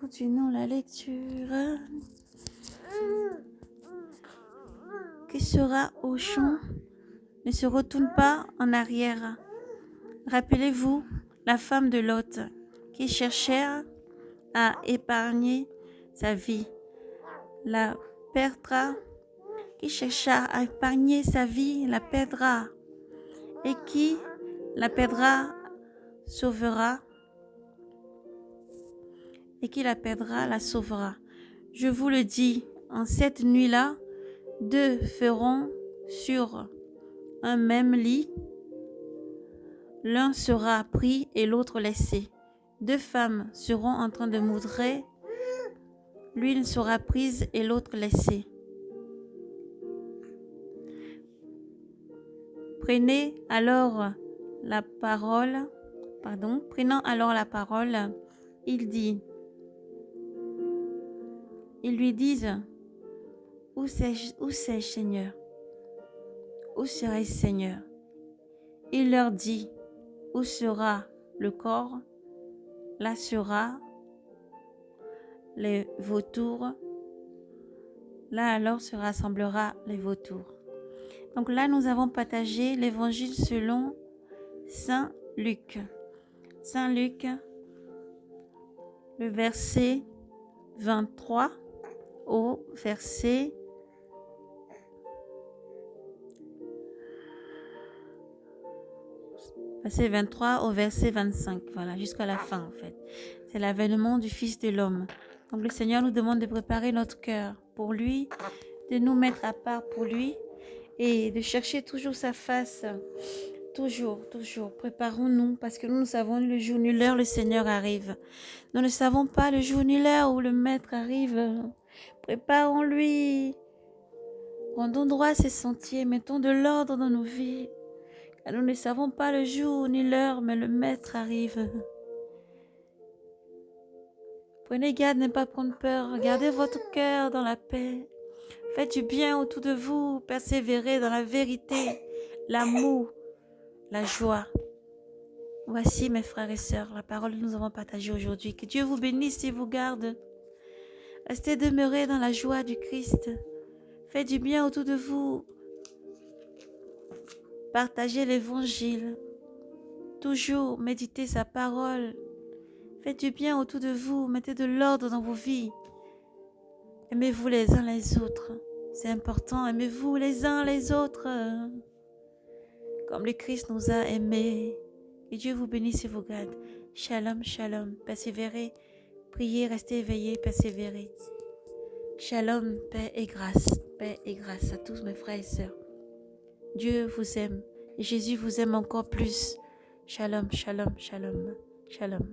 Continuons la lecture. Qui sera au champ ne se retourne pas en arrière. Rappelez-vous la femme de Lot qui cherchait à épargner sa vie. La perdra. Qui chercha à épargner sa vie la perdra. Et qui la perdra sauvera. Et qui la perdra la sauvera. Je vous le dis, en cette nuit-là, deux feront sur un même lit. L'un sera pris et l'autre laissé. Deux femmes seront en train de moudrer. L'une sera prise et l'autre laissée. Prenant alors la parole, il lui disent, où sais-je, Seigneur? Où serai-je, Seigneur? Il leur dit, où sera le corps? Là sera les vautours. Là alors se rassemblera les vautours. Donc là, nous avons partagé l'évangile selon Saint Luc. Saint Luc, le verset 23 au verset 23 au verset 25. Voilà, jusqu'à la fin en fait. C'est l'avènement du Fils de l'homme. Donc le Seigneur nous demande de préparer notre cœur pour lui, de nous mettre à part pour lui et de chercher toujours sa face. Toujours. Préparons-nous parce que nous ne savons ni le jour ni l'heure le Seigneur arrive. Nous ne savons pas le jour ni l'heure où le Maître arrive. Préparons-lui. Rendons droit à ses sentiers. Mettons de l'ordre dans nos vies. Car nous ne savons pas le jour ni l'heure, mais le Maître arrive. Prenez garde de ne pas prendre peur. Gardez votre cœur dans la paix. Faites du bien autour de vous. Persévérez dans la vérité, l'amour, la joie. Voici mes frères et sœurs, la parole que nous avons partagée aujourd'hui. Que Dieu vous bénisse et vous garde. Restez demeurés dans la joie du Christ. Faites du bien autour de vous. Partagez l'évangile. Toujours méditez sa parole. Faites du bien autour de vous. Mettez de l'ordre dans vos vies. Aimez-vous les uns les autres. C'est important. Aimez-vous les uns les autres. Comme le Christ nous a aimés. Que Dieu vous bénisse et vous garde. Shalom, shalom. Persévérez. Priez, restez éveillés, persévérez. Shalom, paix et grâce. Paix et grâce à tous mes frères et sœurs. Dieu vous aime et Jésus vous aime encore plus. Shalom, shalom, shalom, shalom.